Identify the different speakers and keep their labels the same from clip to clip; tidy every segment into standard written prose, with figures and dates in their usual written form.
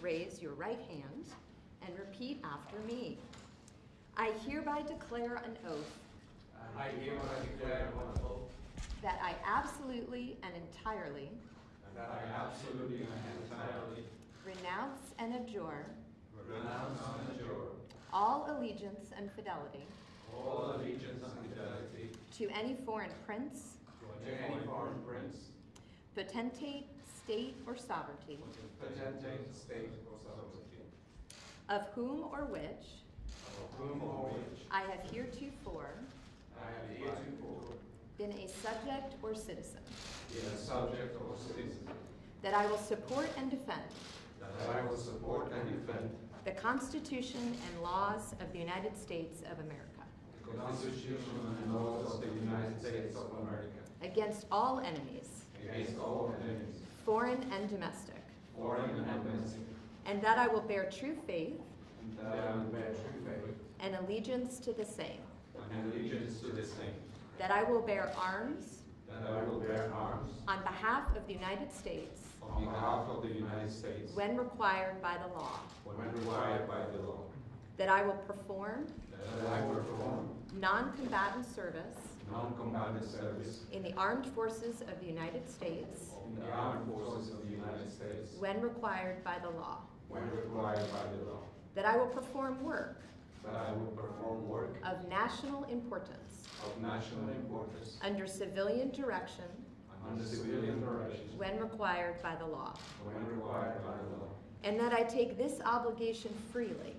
Speaker 1: raise your right hand and repeat after me. I hereby declare an oath
Speaker 2: I hereby declare an oath
Speaker 1: that I absolutely and entirely renounce and abjure all allegiance and fidelity to any foreign prince, potentate, state, or sovereignty, of whom or which I have heretofore been a subject or citizen, that I will support and defend the Constitution and laws of the United States of America against all enemies, foreign and domestic, and that I will bear true faith and allegiance to the same, that I will bear arms on behalf of the United States when required by the law, that I will perform non-combatant service in the armed forces of the United States when required by the law, that I will perform work of national importance under civilian direction when required by the law, and that I take this obligation freely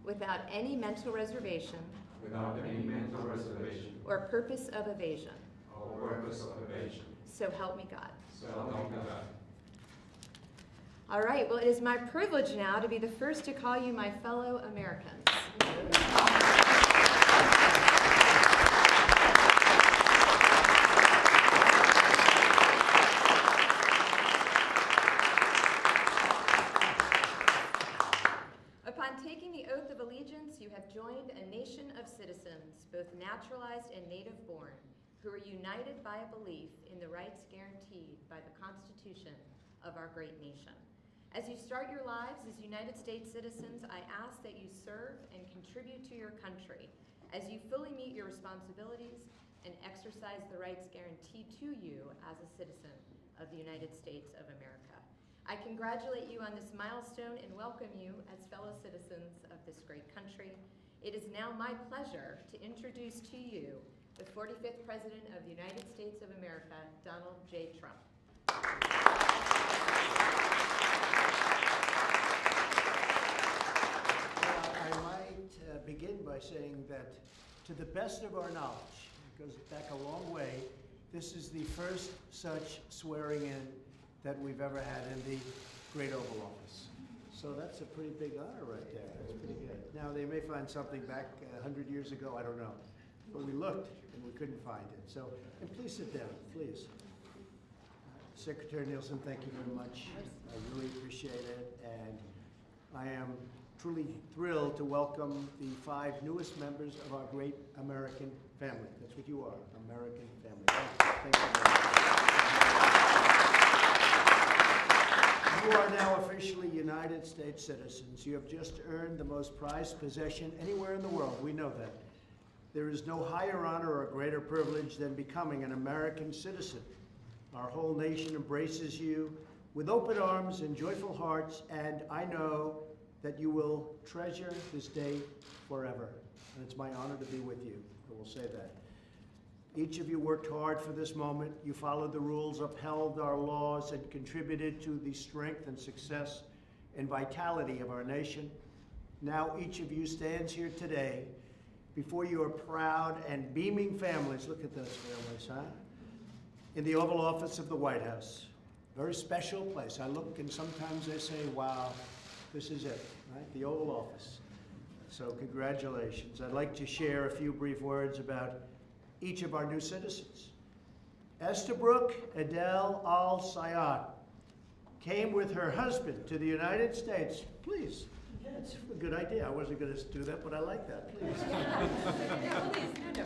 Speaker 1: without any mental reservation or purpose of evasion. So help me God. All right, well, it is my privilege now to be the first to call you my fellow Americans. Upon taking the oath of allegiance, you have joined a nation of citizens, both naturalized and native-born, who are united by a belief in the rights guaranteed by the Constitution of our great nation. As you start your lives as United States citizens, I ask that you serve and contribute to your country as you fully meet your responsibilities and exercise the rights guaranteed to you as a citizen of the United States of America. I congratulate you on this milestone and welcome you as fellow citizens of this great country. It is now my pleasure to introduce to you the 45th President of the United States of America, Donald J. Trump.
Speaker 3: I might begin by saying that, to the best of our knowledge, it goes back a long way, this is the first such swearing in that we've ever had in the Great Oval Office. So that's a pretty big honor right there. That's pretty good. Now, they may find something back 100 years ago, I don't know. But we looked and we couldn't find it. So, and please sit down, please. Secretary Nielsen, thank you very much. I really appreciate it. And I am truly thrilled to welcome the 5 newest members of our great American family. That's what you are, American family. Thank you very much. You are now officially United States citizens. You have just earned the most prized possession anywhere in the world. We know that. There is no higher honor or greater privilege than becoming an American citizen. Our whole nation embraces you with open arms and joyful hearts, and I know that you will treasure this day forever. And it's my honor to be with you. I will say that. Each of you worked hard for this moment. You followed the rules, upheld our laws, and contributed to the strength and success and vitality of our nation. Now each of you stands here today before your proud and beaming families. Look at those families, huh? In the Oval Office of the White House. Very special place. I look and sometimes they say, wow, this is it, right? The Oval Office. So congratulations. I'd like to share a few brief words about each of our new citizens. Estabrook Adel Al-Sayed came with her husband to the United States. Please, that's a good idea. I wasn't going to do that, but I like that. Please.
Speaker 1: Please.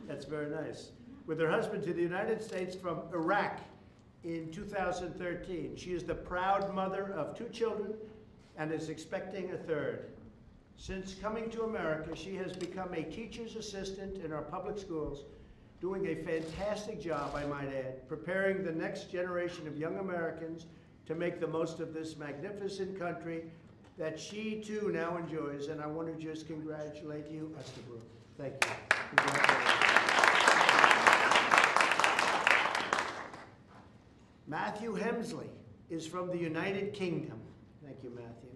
Speaker 3: That's very nice. With her husband to the United States from Iraq in 2013. She is the proud mother of 2 children and is expecting a third. Since coming to America, she has become a teacher's assistant in our public schools, doing a fantastic job, I might add, preparing the next generation of young Americans to make the most of this magnificent country that she too now enjoys. And I want to just congratulate you, Estabrook. Thank you. Congratulations. Matthew Hemsley is from the United Kingdom. Thank you, Matthew.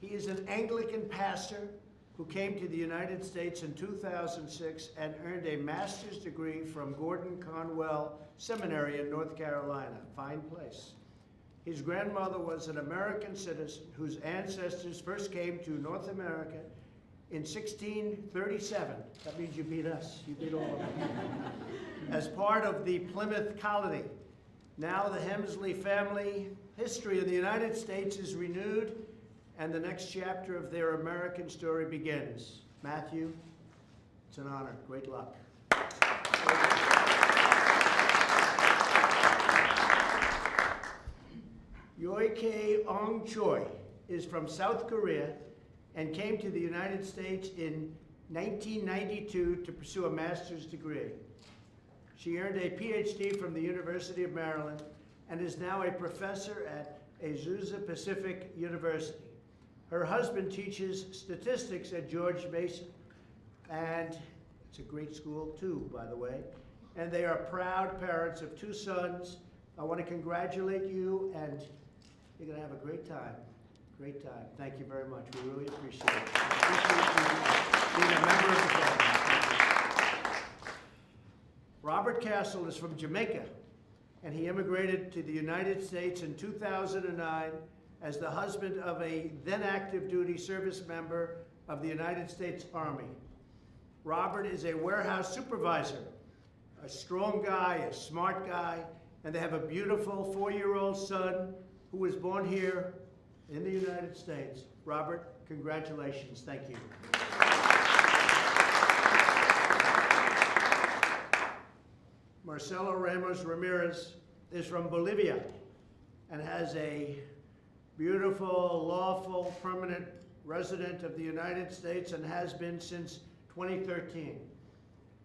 Speaker 3: He is an Anglican pastor who came to the United States in 2006 and earned a master's degree from Gordon Conwell Seminary in North Carolina. Fine place. His grandmother was an American citizen whose ancestors first came to North America in 1637. That means you beat us. You beat all of them. As part of the Plymouth colony. Now the Hemsley family history of the United States is renewed, and the next chapter of their American story begins. Matthew, it's an honor. Great luck. Yoike Ong Choi is from South Korea and came to the United States in 1992 to pursue a master's degree. She earned a PhD from the University of Maryland and is now a professor at Azusa Pacific University. Her husband teaches statistics at George Mason, and it's a great school too, by the way. And they are proud parents of 2 sons. I want to congratulate you, and you're going to have a great time. Great time. Thank you very much. We really appreciate it. Appreciate you being a member of the family. Robert Castle is from Jamaica, and he immigrated to the United States in 2009 as the husband of a then active duty service member of the United States Army. Robert is a warehouse supervisor, a strong guy, a smart guy, and they have a beautiful 4-year-old son who was born here in the United States. Robert, congratulations. Thank you. Marcelo Ramos Ramirez is from Bolivia and has a beautiful, lawful, permanent resident of the United States and has been since 2013.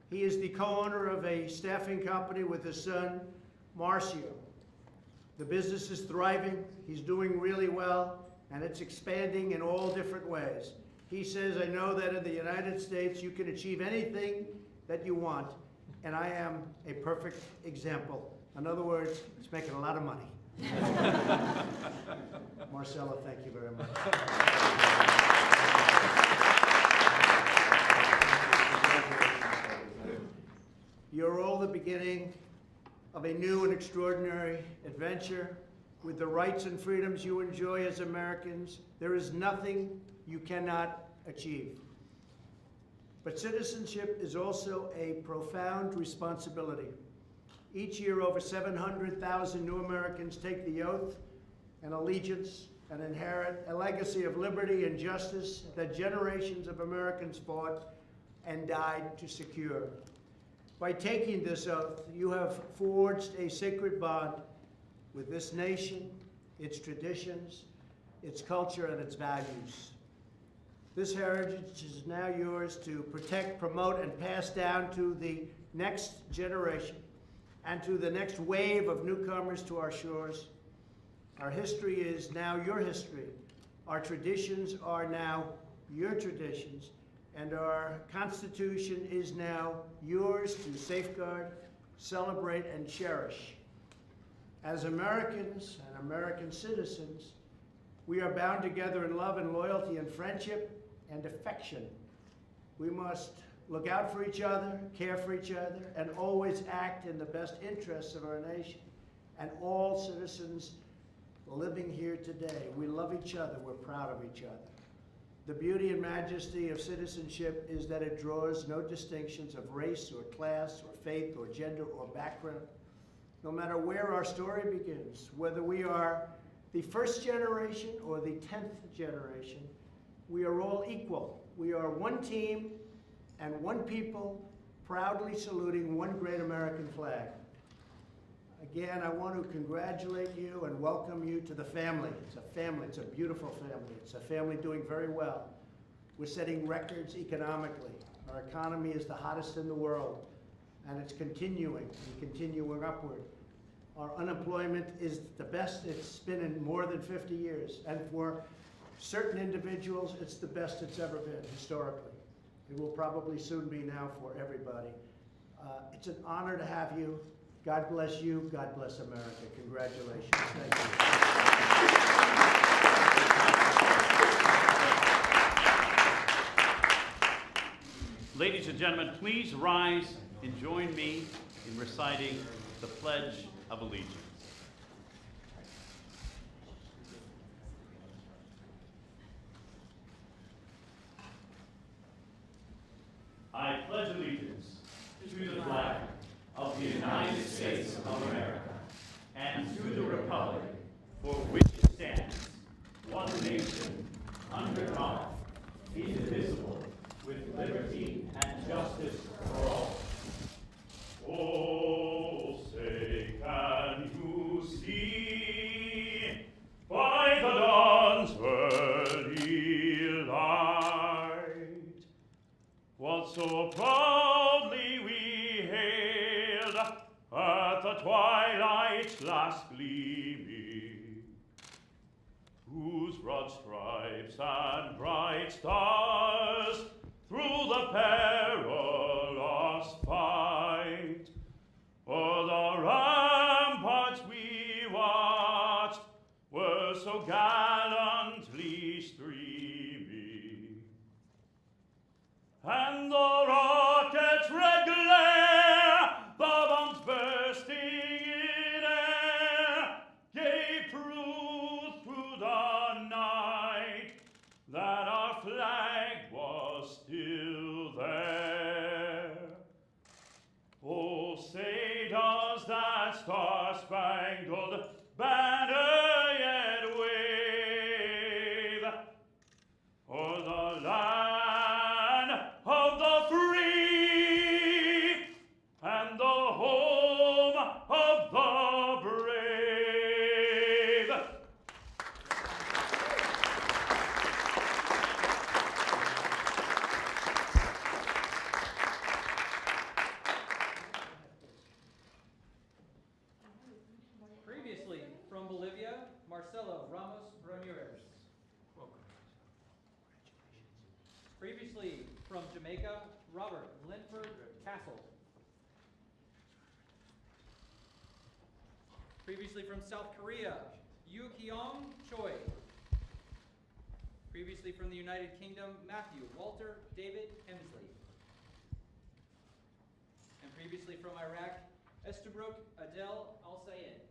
Speaker 3: He is the co-owner of a staffing company with his son, Marcio. The business is thriving, he's doing really well, and it's expanding in all different ways. He says, I know that in the United States you can achieve anything that you want, and I am a perfect example. In other words, he's making a lot of money. Marcella, thank you very much. You're all the beginning of a new and extraordinary adventure. With the rights and freedoms you enjoy as Americans, there is nothing you cannot achieve. But citizenship is also a profound responsibility. Each year, over 700,000 new Americans take the oath and allegiance and inherit a legacy of liberty and justice that generations of Americans fought and died to secure. By taking this oath, you have forged a sacred bond with this nation, its traditions, its culture, and its values. This heritage is now yours to protect, promote, and pass down to the next generation and to the next wave of newcomers to our shores. Our history is now your history. Our traditions are now your traditions, and our Constitution is now yours to safeguard, celebrate, and cherish. As Americans and American citizens, we are bound together in love and loyalty and friendship and affection. We must look out for each other, care for each other, and always act in the best interests of our nation and all citizens living here today. We love each other. We're proud of each other. The beauty and majesty of citizenship is that it draws no distinctions of race or class or faith or gender or background. No matter where our story begins, whether we are the first generation or the 10th generation, we are all equal. We are one team and one people, proudly saluting one great American flag. Again, I want to congratulate you and welcome you to the family. It's a family. It's a beautiful family. It's a family doing very well. We're setting records economically. Our economy is the hottest in the world, and it's continuing upward. Our unemployment is the best it's been in more than 50 years, and for certain individuals, it's the best it's ever been historically. It will probably soon be now for everybody. It's an honor to have you. God bless you. God bless America. Congratulations. Thank
Speaker 4: you. Ladies and gentlemen, please rise and join me in reciting the Pledge of Allegiance. I pledge allegiance to the flag of the United States of America and to the republic for which it stands, one nation, under God, indivisible, with liberty and justice for all. Oh, say, can you see by the dawn's early light what so proudly we hailed at the twilight's last gleaming, whose broad stripes and bright stars through the perilous fight o'er the ramparts we watched were so gallantly streaming, and the rocket's red glare, the bombs bursting in air, gave proof through the night that our flag was still there. Oh, say, does that star-spangled banner yet wave o'er the land of the free and the home of the brave?
Speaker 5: Previously from Bolivia, Marcelo Ramos Ramirez.
Speaker 2: Welcome.
Speaker 5: Previously from Jamaica, Robert Linford Castle. Previously from South Korea, Yu Kyung Choi. Previously from the United Kingdom, Matthew Walter David Hemsley. And previously from Iraq, Estabrook Adel Al-Sayed.